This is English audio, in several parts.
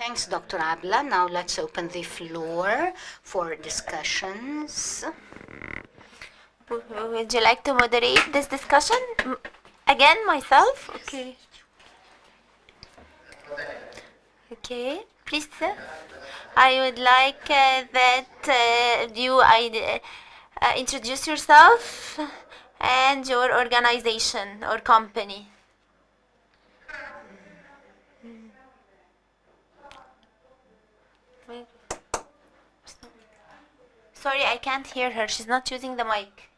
Thanks, Dr. Abla. Now let's open the floor for discussions. Would you like to moderate this discussion? Again, myself? Okay. Okay, please. I would like that you introduce yourself and your organization or company. Sorry, I can't hear her. She's not using the mic.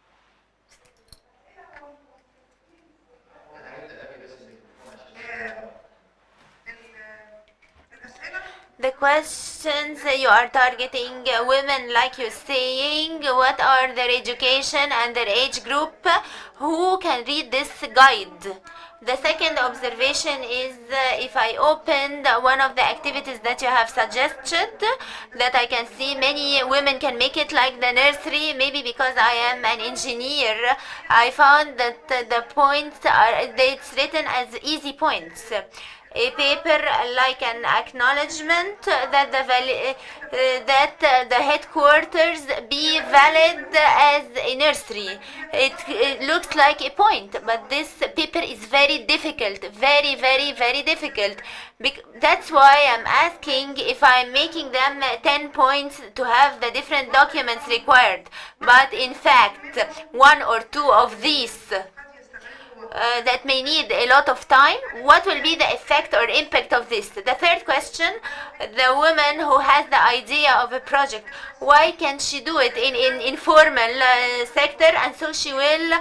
The questions you are targeting women, like you're saying, what are their education and their age group? Who can read this guide? The second observation is if I opened one of the activities that you have suggested, that I can see many women can make it, like the nursery. Maybe because I am an engineer, I found that the points it's written as easy points. A paper like an acknowledgement that the headquarters be valid as a nursery. It looks like a point, but this paper is very difficult, very, very, very difficult. That's why I'm asking if I'm making them 10 points to have the different documents required. But in fact, one or two of these that may need a lot of time, what will be the effect or impact of this? The third question, the woman who has the idea of a project, why can't she do it in informal sector, and so she will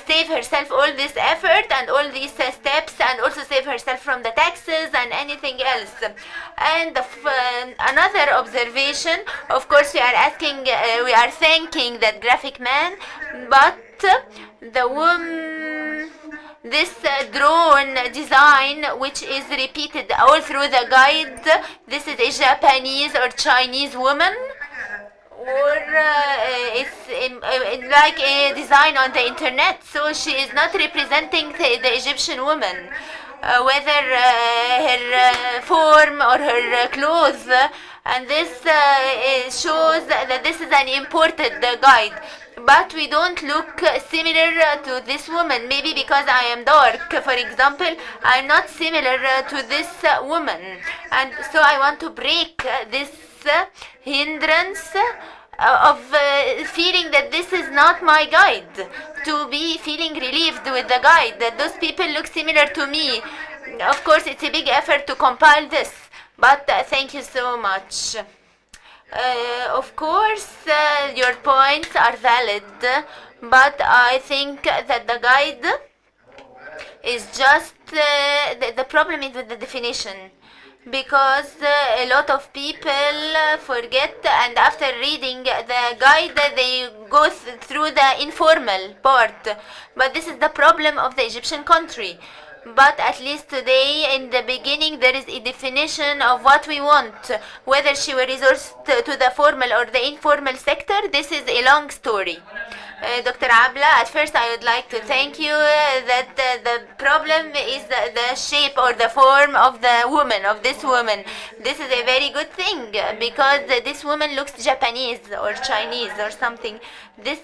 save herself all this effort and all these steps, and also save herself from the taxes and anything else. And another observation, of course we are thanking that graphic man, but the woman, this drone design, which is repeated all through the guide, this is a Japanese or Chinese woman, or it's like a design on the internet, so she is not representing the Egyptian woman, whether her form or her clothes, and this shows that this is an imported guide. But we don't look similar to this woman. Maybe because I am dark, for example, I'm not similar to this woman. And so I want to break this hindrance of feeling that this is not my guide, to be feeling relieved with the guide, that those people look similar to me. Of course, it's a big effort to compile this, but thank you so much. Of course, your points are valid, but I think that the guide is just the problem is with the definition, because a lot of people forget, and after reading the guide they go through the informal part. But this is the problem of the Egyptian country. But at least today, in the beginning, there is a definition of what we want. Whether she will resort to the formal or the informal sector, this is a long story. Dr. Abla, at first I would like to thank you that the problem is the shape or the form of the woman, of this woman. This is a very good thing, because this woman looks Japanese or Chinese or something. This,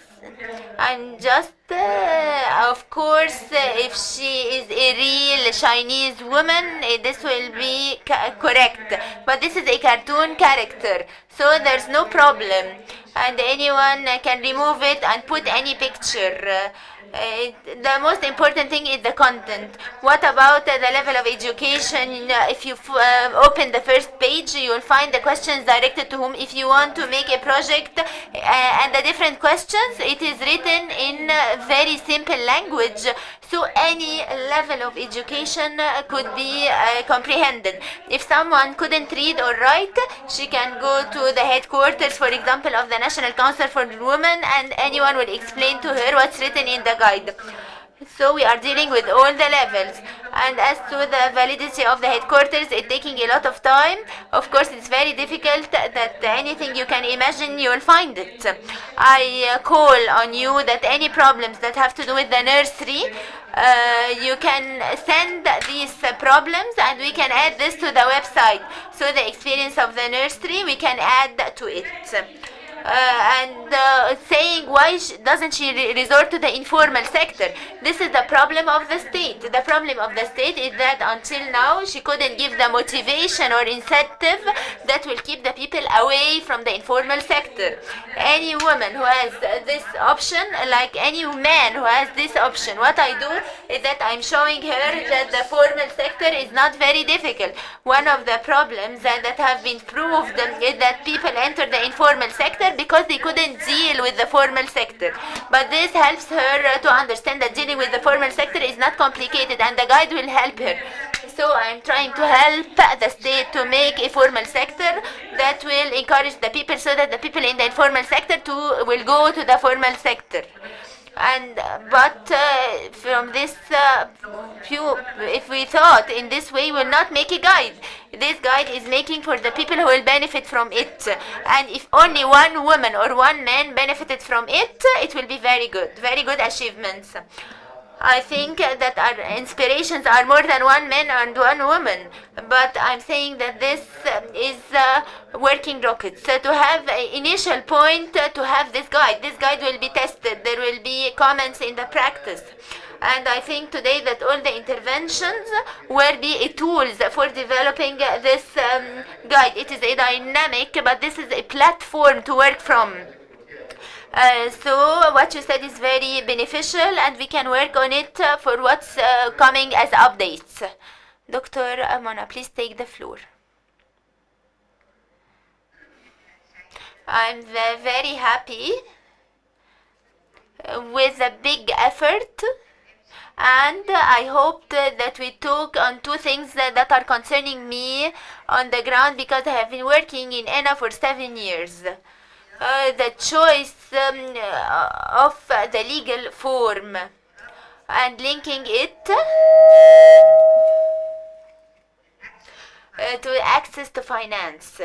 and just of course, if she is a real Chinese woman, this will be correct. But this is a cartoon character, so there's no problem, and anyone can remove it and put any picture. The most important thing is the content. What about the level of education? If you open the first page, you will find the questions directed to whom. If you want to make a project and the different questions, it is written in very simple language, so any level of education could be comprehended. If someone couldn't read or write, she can go to the headquarters, for example, of the National Council for Women, and anyone will explain to her what's written in the guide. So we are dealing with all the levels. And as to the validity of the headquarters, it's taking a lot of time. Of course, it's very difficult that anything you can imagine, you will find it. I call on you that any problems that have to do with the nursery, you can send these problems and we can add this to the website. So the experience of the nursery, we can add to it. Saying why doesn't she resort to the informal sector? This is the problem of the state. The problem of the state is that until now she couldn't give the motivation or incentive that will keep the people away from the informal sector. Any woman who has this option, like any man who has this option, what I do is that I'm showing her that the formal sector is not very difficult. One of the problems that have been proved is that people enter the informal sector because they couldn't deal with the formal sector. But this helps her to understand that dealing with the formal sector is not complicated, and the guide will help her. So I'm trying to help the state to make a formal sector that will encourage the people so that the people in the informal sector too will go to the formal sector. But from this view, if we thought in this way, we'll not make a guide. This guide is making for the people who will benefit from it. And if only one woman or one man benefited from it, it will be very good achievements. I think that our inspirations are more than one man and one woman, but I'm saying that this is working rockets. So to have an initial point to have this guide will be tested. There will be comments in the practice. And I think today that all the interventions will be tools for developing this guide. It is a dynamic, but this is a platform to work from. So what you said is very beneficial, and we can work on it for what's coming as updates. Dr. Mona, please take the floor. I'm very happy with the big effort, and I hope that we talk on two things that are concerning me on the ground, because I have been working in ENA for 7 years. The choice of the legal form and linking it to access to finance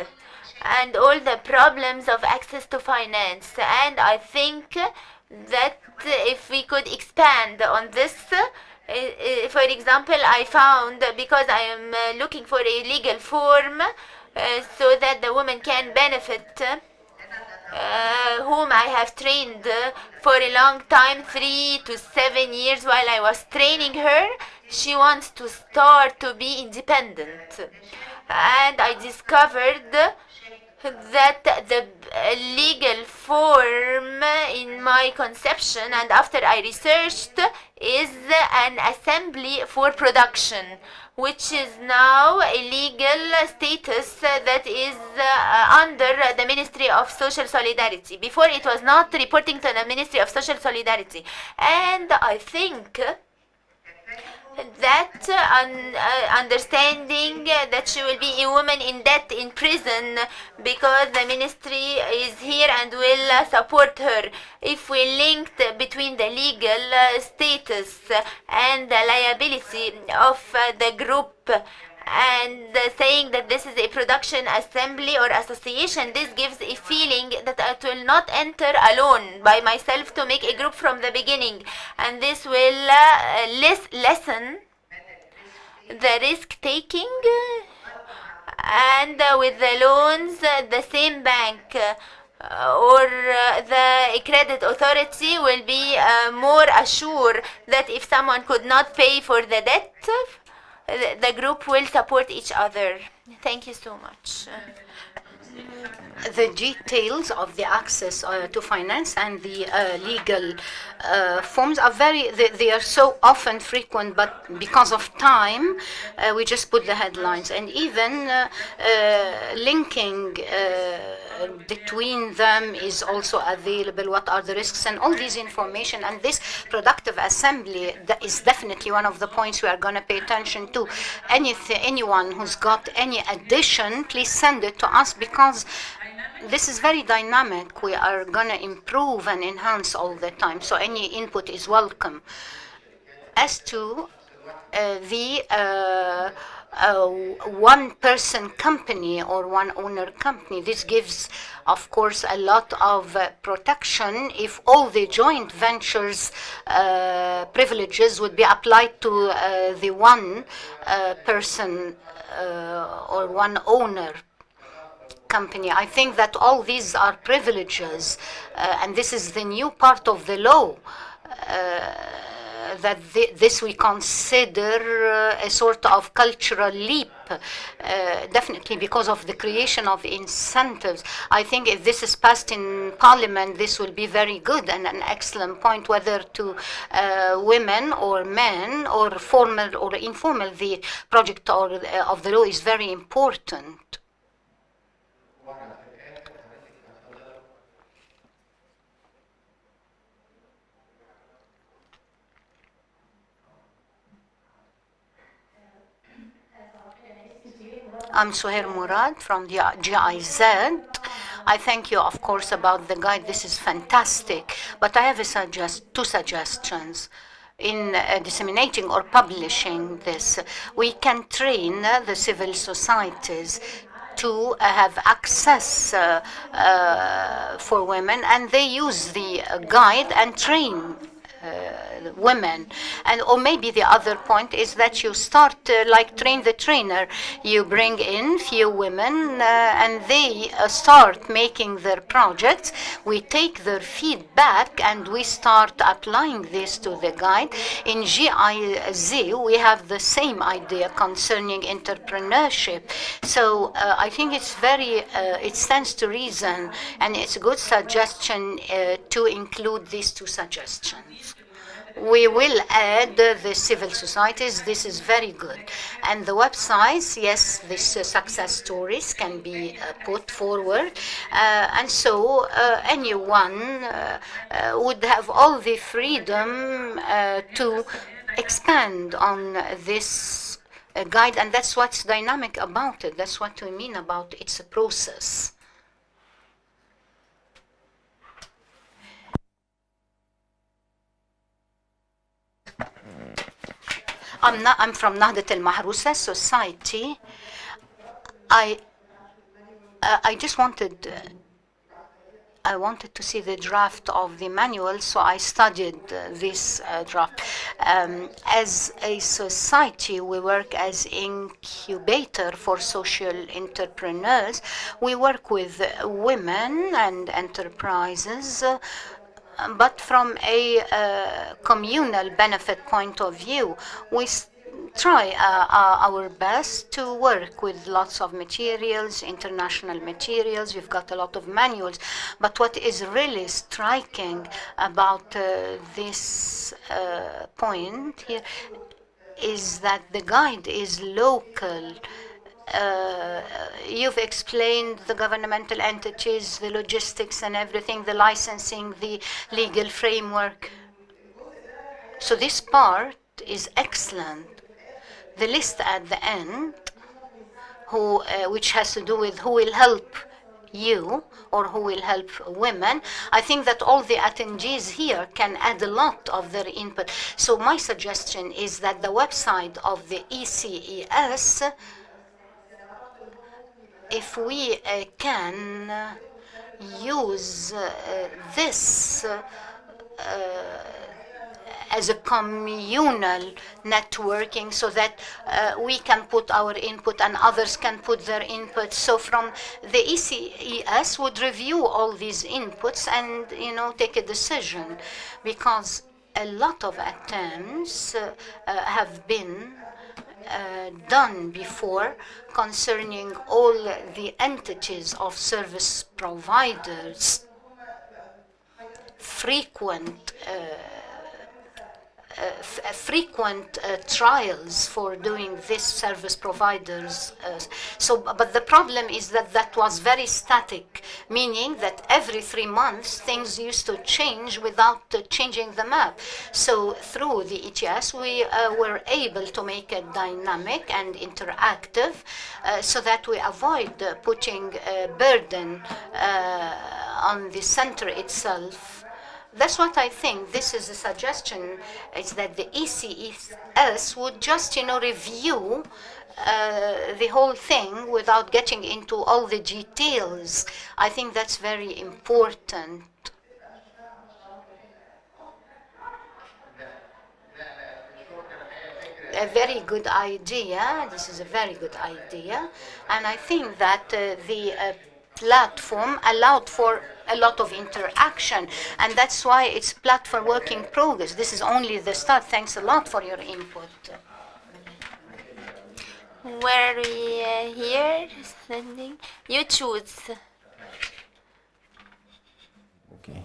and all the problems of access to finance. And I think that if we could expand on this, for example, I found, because I am looking for a legal form so that the woman can benefit, whom I have trained for a long time, 3 to 7 years while I was training her. She wants to start to be independent. And I discovered that the legal form in my conception, and after I researched, is an assembly for production, which is now a legal status that is under the Ministry of Social Solidarity. Before, it was not reporting to the Ministry of Social Solidarity. And I think that understanding that she will be a woman in debt in prison because the ministry is here and will support her. If we linked between the legal status and the liability of the group and saying that this is a production assembly or association, this gives a feeling that I will not enter alone by myself to make a group from the beginning, and this will lessen the risk taking, and with the loans, the same bank or the credit authority will be more assured that if someone could not pay for the debt, the group will support each other. Thank you so much. The details of the access to finance and the legal forms are they are so often frequent, but because of time, we just put the headlines, and even linking between them is also available. What are the risks and all these information, and this productive assembly, that is definitely one of the points we are going to pay attention to. Anyone who's got any addition, please send it to us, because this is very dynamic. We are going to improve and enhance all the time, so any input is welcome. As to the one-person company or one-owner company, this gives, of course, a lot of protection if all the joint ventures privileges would be applied to the one person or one owner company. I think that all these are privileges, and this is the new part of the law. That this we consider a sort of cultural leap, definitely because of the creation of incentives. I think if this is passed in Parliament, this will be very good and an excellent point, whether to women or men or formal or informal. The project of the law is very important. I'm Suhair Murad from the GIZ. I thank you, of course, about the guide. This is fantastic. But I have two suggestions. In disseminating or publishing this, we can train the civil societies to have access for women, and they use the guide and train women. And or maybe the other point is that you start like train the trainer. You bring in few women and they start making their projects. We take their feedback and we start applying this to the guide. In GIZ we have the same idea concerning entrepreneurship. So I think it's very it stands to reason, and it's a good suggestion to include these two suggestions. We will add the civil societies. This is very good. And the websites, yes, these success stories can be put forward. And so anyone would have all the freedom to expand on this guide. And that's what's dynamic about it. That's what we mean about it's a process. I'm from Nahdat al-Mahrusa Society. I just wanted to see the draft of the manual, so I studied this draft. As a society, we work as incubator for social entrepreneurs. We work with women and enterprises, but from a communal benefit point of view. We try our best to work with lots of materials, international materials. We've got a lot of manuals. But what is really striking about this point here is that the guide is local. You've explained the governmental entities, the logistics and everything, the licensing, the legal framework. So this part is excellent. The list at the end, which has to do with who will help you or who will help women, I think that all the attendees here can add a lot of their input. So my suggestion is that the website of the ECES, if we can use this as a communal networking, so that we can put our input and others can put their input. So from the ECES would review all these inputs and take a decision, because a lot of attempts have been done before concerning all the entities of service providers. Frequent trials for doing this service providers. But the problem is that that was very static, meaning that every 3 months things used to change without changing the map. So through the ECES we were able to make it dynamic and interactive, so that we avoid putting a burden on the center itself, That's what I think. This is a suggestion, is that the ECES would just, review the whole thing without getting into all the details. I think that's very important. A very good idea. This is a very good idea. And I think that the platform allowed for a lot of interaction, and that's why it's platform work in progress. This is only the start. Thanks a lot for your input. Where are we here? Standing? You choose. Okay.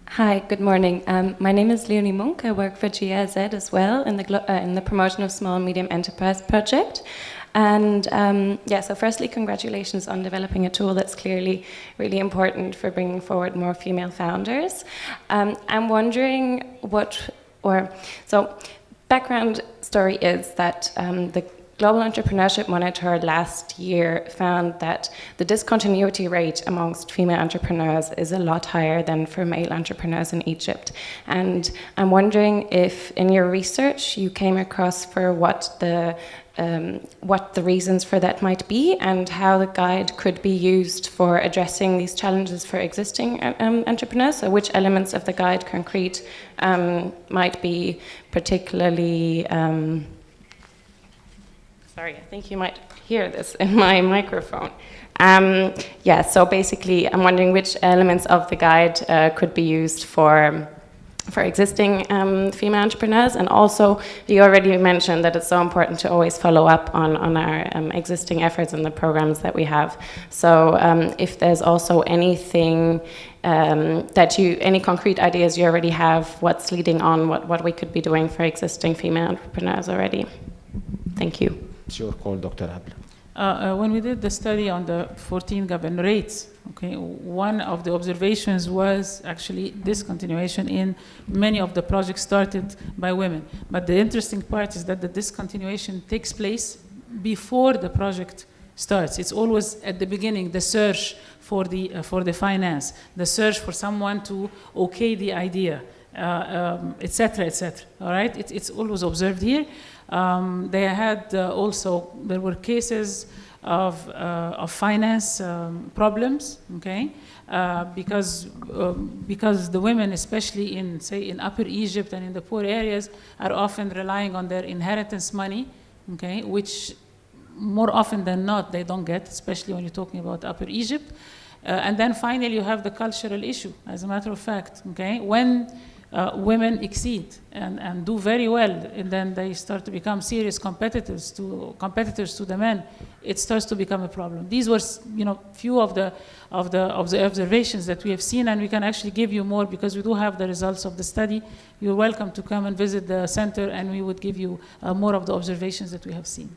Hi, good morning. My name is Leonie Munk. I work for GIZ as well in the promotion of small and medium enterprise project. And so firstly, congratulations on developing a tool that's clearly really important for bringing forward more female founders. I'm wondering background story is that the Global Entrepreneurship Monitor last year found that the discontinuity rate amongst female entrepreneurs is a lot higher than for male entrepreneurs in Egypt. And I'm wondering if in your research you came across for what the reasons for that might be, and how the guide could be used for addressing these challenges for existing entrepreneurs. So which elements of the guide concrete might be particularly... Sorry, I think you might hear this in my microphone. So basically, I'm wondering which elements of the guide could be used for existing female entrepreneurs, and also you already mentioned that it's so important to always follow up on our existing efforts and the programs that we have. So if there's also anything any concrete ideas you already have, what's leading on, what we could be doing for existing female entrepreneurs already. Thank you. It's your call, Dr. Abla. When we did the study on the 14 governorates, one of the observations was actually discontinuation in many of the projects started by women. But the interesting part is that the discontinuation takes place before the project starts. It's always at the beginning, the search for the finance, the search for someone to okay the idea, etc., etc. All right, it's always observed here. They had there were cases of finance problems, because the women, especially in Upper Egypt and in the poor areas, are often relying on their inheritance money, which more often than not they don't get, especially when you're talking about Upper Egypt. And then finally you have the cultural issue, as a matter of fact, when women exceed and do very well, and then they start to become serious competitors to the men, it starts to become a problem. These were, few of the observations that we have seen, and we can actually give you more because we do have the results of the study. You're welcome to come and visit the center, and we would give you more of the observations that we have seen.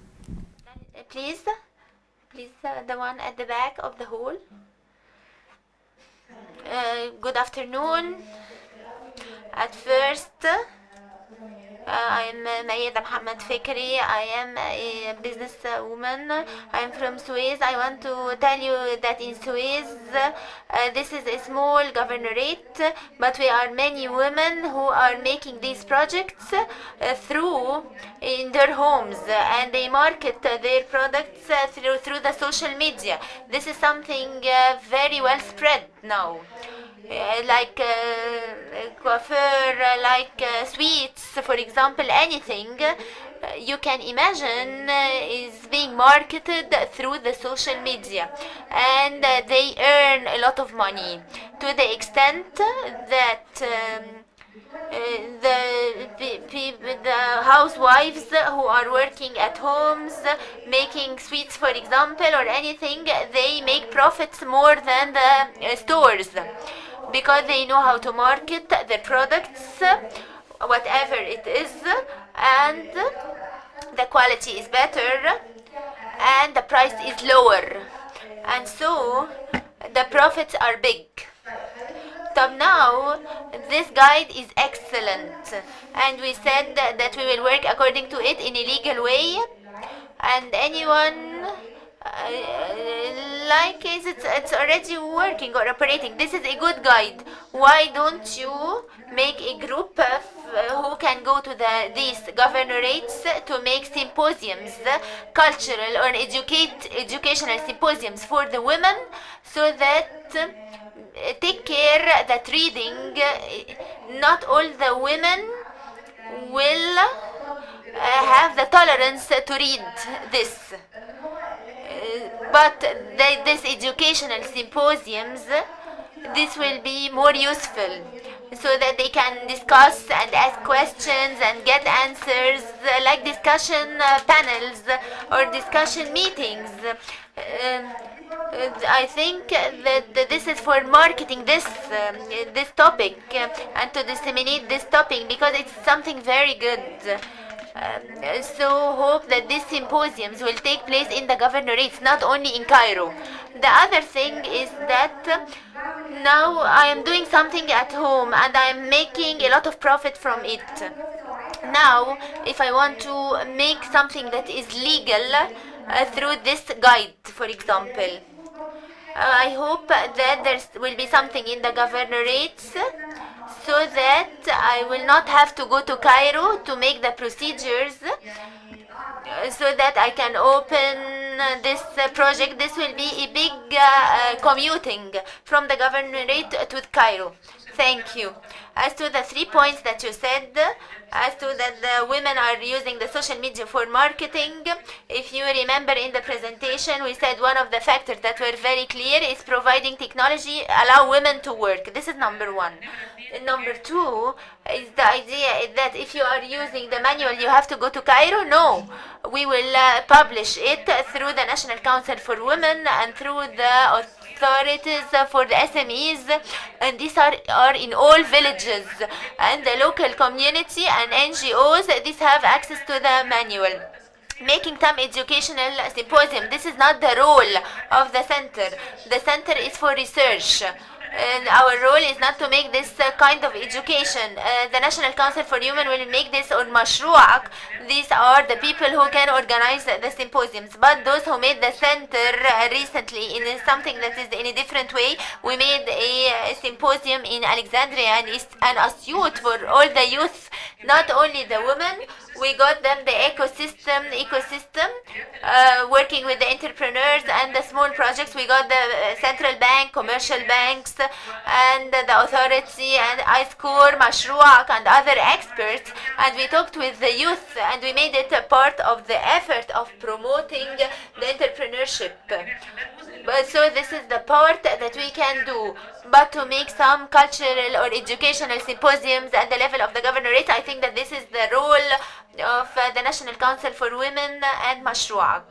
Please, the one at the back of the hall. Good afternoon. At first, I'm Mayeda Mohammed Fikri. I am a business woman. I'm from Suez. I want to tell you that in Suez, this is a small governorate, but we are many women who are making these projects in their homes, and they market their products through the social media. This is something very well spread now. Like coiffure, like sweets, for example, anything you can imagine is being marketed through the social media, and they earn a lot of money to the extent that the housewives who are working at homes making sweets, for example, or anything, they make profits more than the stores, because they know how to market their products, whatever it is, and the quality is better and the price is lower, and so the profits are big. So now this guide is excellent, and we said that we will work according to it in a legal way, and anyone like it's already working or operating. This is a good guide. Why don't you make a group of who can go to these governorates to make symposiums, cultural or educational symposiums for the women, so that take care that reading, not all the women will have the tolerance to read this. But this educational symposiums, this will be more useful, so that they can discuss and ask questions and get answers, like discussion panels or discussion meetings. I think that this is for marketing this topic and to disseminate this topic, because it's something very good. So hope that these symposiums will take place in the governorates, not only in Cairo. The other thing is that now I am doing something at home and I am making a lot of profit from it. Now, if I want to make something that is legal through this guide, for example, I hope that there will be something in the governorates, so that I will not have to go to Cairo to make the procedures, so that I can open this project. This will be a big commuting from the governorate to Cairo. Thank you. As to the 3 points that you said, as to that the women are using the social media for marketing, if you remember in the presentation, we said one of the factors that were very clear is providing technology allow women to work. This is number one. Number two is the idea that if you are using the manual, you have to go to Cairo. No, we will publish it through the National Council for Women and through the authorities for the SMEs, and these are in all villages, and the local community and NGOs, these have access to the manual. Making some educational symposium, this is not the role of the center. The center is for research. And our role is not to make this kind of education. The National Council for Women will make this on مشروعك. These are the people who can organize the symposiums. But those who made the center recently in something that is in a different way, we made a symposium in Alexandria and Asyut for all the youth, not only the women. We got them the ecosystem, working with the entrepreneurs and the small projects. We got the central bank, commercial banks, and the authority, and iScore, مشروعك, and other experts. And we talked with the youth, and we made it a part of the effort of promoting the entrepreneurship. So this is the part that we can do. But to make some cultural or educational symposiums at the level of the governorate, I think that this is the role of the National Council for Women and مشروعك.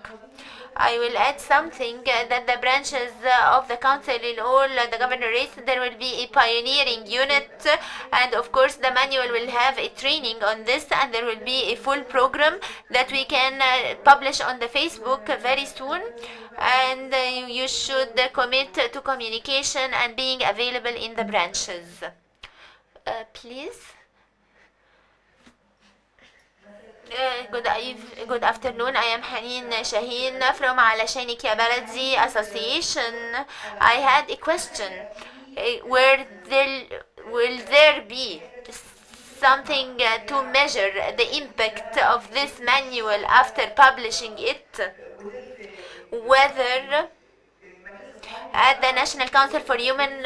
I will add something that the branches of the council in all the governorates, there will be a pioneering unit, and of course the manual will have a training on this, and there will be a full program that we can publish on the Facebook very soon. And you should commit to communication and being available in the branches. Please. Good afternoon. I am Hanin Shaheen from علشانك يا بلدي Association. I had a question. Will there be something to measure the impact of this manual after publishing it? Whether at the National Council for Women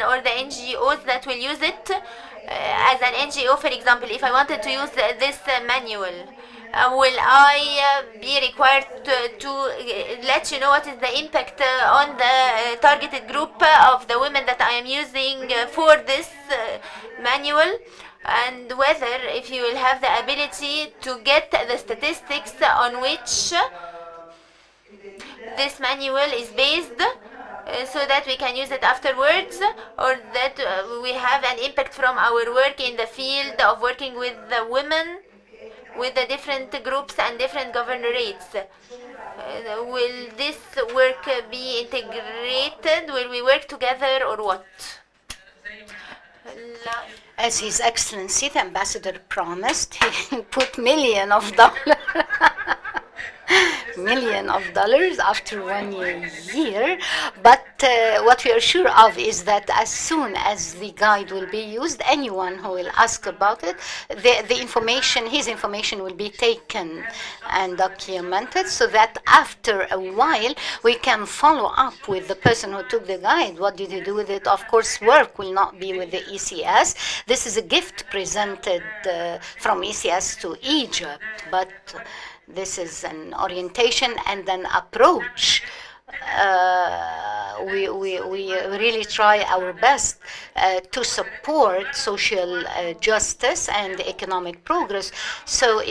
or the NGOs that will use it, as an NGO, for example, if I wanted to use this manual, will I be required to let you know what is the impact on the targeted group of the women that I am using for this manual? And whether if you will have the ability to get the statistics on which this manual is based, so that we can use it afterwards, or that we have an impact from our work in the field of working with the women, with the different groups and different governorates. Will this work be integrated? Will we work together or what? As His Excellency the Ambassador promised, he put millions of dollars million of dollars after 1 year. But what we are sure of is that as soon as the guide will be used, anyone who will ask about it, the information, his information will be taken and documented, so that after a while we can follow up with the person who took the guide. What did he do with it? Of course, work will not be with the ECS. This is a gift presented from ECS to Egypt, but this is an orientation and an approach. We really try our best to support social justice and economic progress. So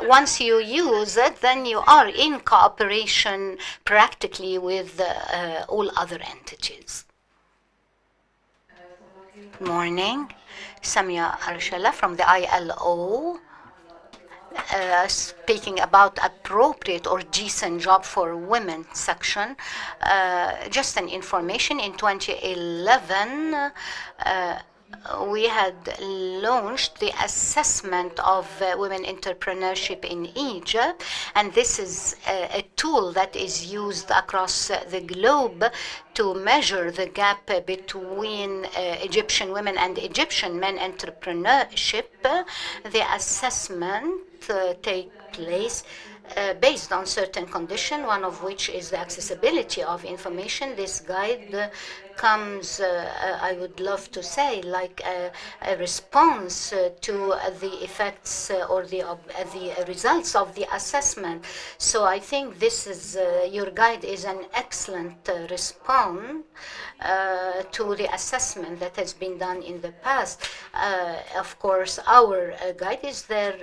once you use it, then you are in cooperation practically with all other entities. Good morning. Samia Arshela from the ILO. Speaking about appropriate or decent job for women section. Just an information, in 2011, we had launched the assessment of women entrepreneurship in Egypt, and this is a tool that is used across the globe to measure the gap between Egyptian women and Egyptian men entrepreneurship. The assessment take place based on certain conditions, one of which is the accessibility of information. This guide comes, I would love to say, like a response to the effects or the results of the assessment. So I think this is, your guide is an excellent response to the assessment that has been done in the past. Of course, our guide is there,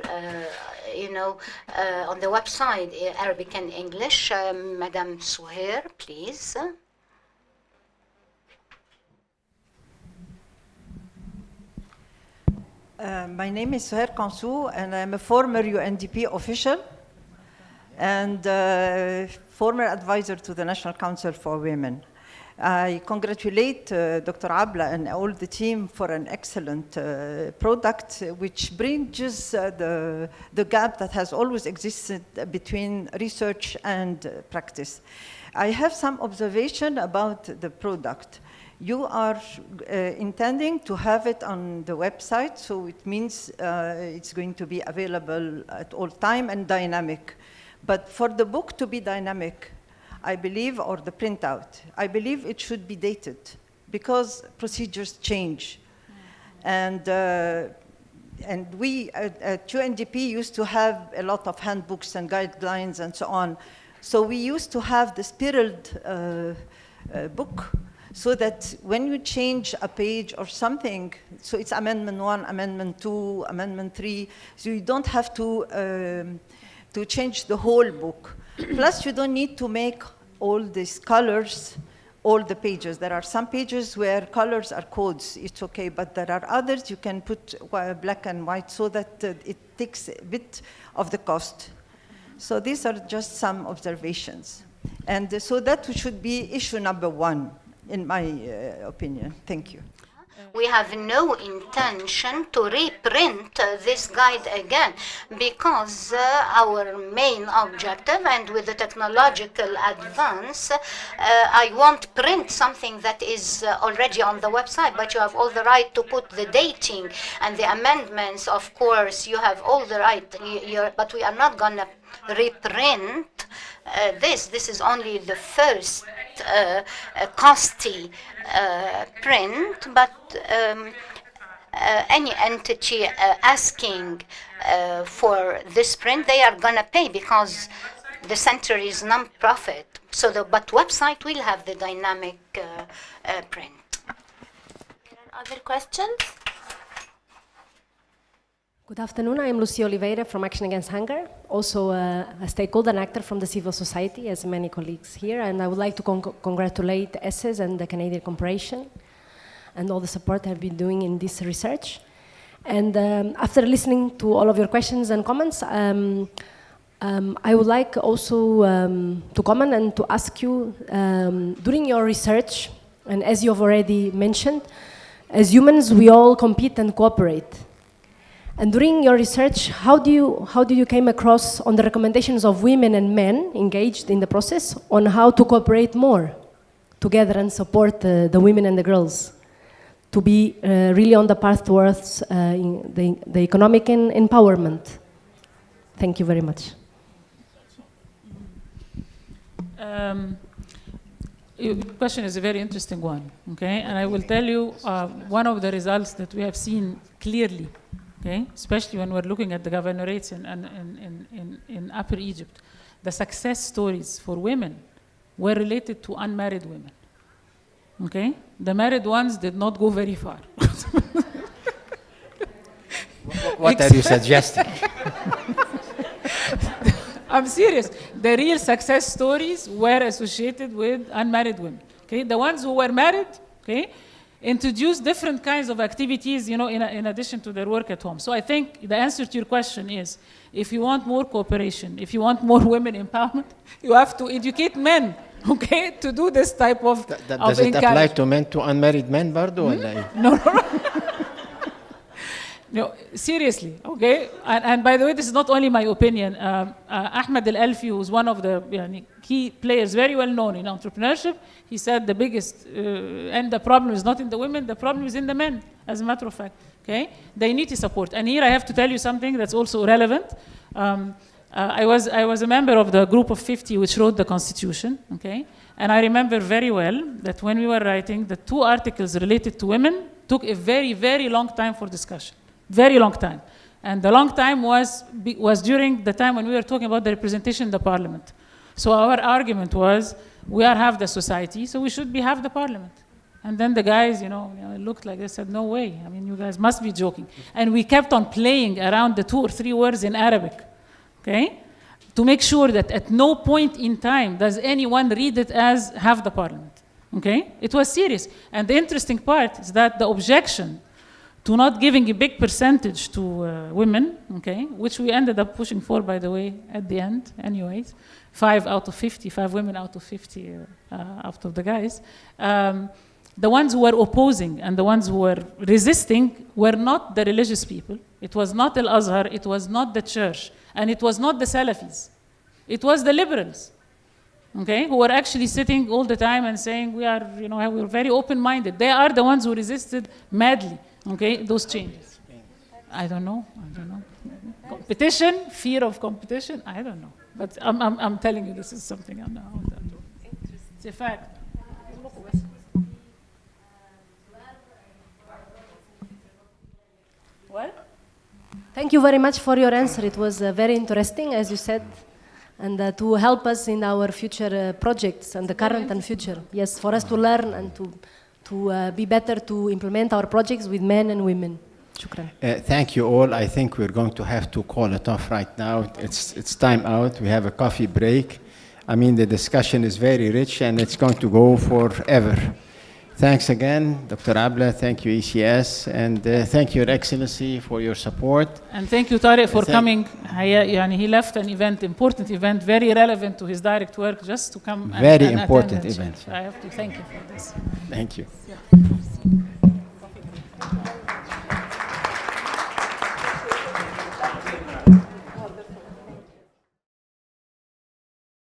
on the website, Arabic and English. Madam Suhair, please. My name is Suhair Kansou, and I'm a former UNDP official and former advisor to the National Council for Women. I congratulate Dr. Abla and all the team for an excellent product, which bridges the gap that has always existed between research and practice. I have some observation about the product. You are intending to have it on the website, so it means it's going to be available at all time and dynamic. But for the book to be dynamic, I believe, or the printout, I believe it should be dated because procedures change. And we at UNDP used to have a lot of handbooks and guidelines and so on. So we used to have the spiraled book, so that when you change a page or something, so it's Amendment 1, Amendment 2, Amendment 3, so you don't have to change the whole book. Plus, you don't need to make all these colors, all the pages. There are some pages where colors are codes, it's okay, but there are others you can put black and white so that it takes a bit of the cost. So these are just some observations. And so that should be issue number 1. In my opinion. Thank you. We have no intention to reprint this guide again, because our main objective, and with the technological advance, I won't print something that is already on the website, but you have all the right to put the dating and the amendments. Of course, you have all the right, but we are not going to reprint this. This is only the first costly print, but any entity asking for this print, they are going to pay because the center is non-profit. So but website will have the dynamic print. Other questions? Good afternoon, I am Lucia Oliveira from Action Against Hunger, also a stakeholder and actor from the civil society, as many colleagues here, and I would like to congratulate ECES and the Canadian Corporation and all the support I've been doing in this research. And after listening to all of your questions and comments, I would like also to comment and to ask you, during your research, and as you have already mentioned, as humans we all compete and cooperate. And during your research, how do you came across on the recommendations of women and men engaged in the process on how to cooperate more together and support the women and the girls to be really on the path towards the economic empowerment? Thank you very much. Your question is a very interesting one, okay? And I will tell you one of the results that we have seen clearly, okay? Especially when we're looking at the governorates in Upper Egypt. The success stories for women were related to unmarried women, okay? The married ones did not go very far. What are you suggesting? I'm serious. The real success stories were associated with unmarried women. Okay, the ones who were married, okay, introduced different kinds of activities, you know, in addition to their work at home. So I think the answer to your question is, if you want more cooperation, if you want more women empowerment, you have to educate men, okay, to do this type of Does it apply to men, to unmarried men, Bardo? No. No, seriously, okay? And by the way, this is not only my opinion. Ahmed Al-Alfi, who's one of the key players, very well known in entrepreneurship, he said the biggest, and the problem is not in the women, the problem is in the men, as a matter of fact, okay? They need to support. And here I have to tell you something that's also relevant. I was a member of the group of 50 which wrote the Constitution, okay? And I remember very well that when we were writing, the 2 articles related to women took a very, very long time for discussion. Very long time. And the long time was during the time when we were talking about the representation in the parliament. So our argument was, we are half the society, so we should be half the parliament. And then the guys, looked like they said, no way. I mean, you guys must be joking. And we kept on playing around the 2 or 3 words in Arabic, okay? To make sure that at no point in time does anyone read it as half the parliament, okay? It was serious. And the interesting part is that the objection to not giving a big percentage to women, okay, which we ended up pushing for, by the way, at the end, anyways, 5 out of 50, 5 women out of 50 out of the guys. The ones who were opposing and the ones who were resisting were not the religious people. It was not Al-Azhar, it was not the church, and it was not the Salafis. It was the liberals, okay, who were actually sitting all the time and saying, we're very open-minded. They are the ones who resisted madly. Okay, those changes. I don't know. Competition, fear of competition, I don't know. But I'm telling you, this is something I know. It's a fact. What? Thank you very much for your answer. It was very interesting, as you said, and to help us in our future projects and the current and future. Yes, for us to learn and to be better to implement our projects with men and women. Shukran. Thank you all. I think we're going to have to call it off right now. It's time out. We have a coffee break. I mean, the discussion is very rich and it's going to go forever. Thanks again, Dr. Abla. Thank you, ECES. And thank you, Your Excellency, for your support. And thank you, Tariq, for coming. He left an important event, very relevant to his direct work, just to come very important event. I have to thank you for this. Thank you. Yeah.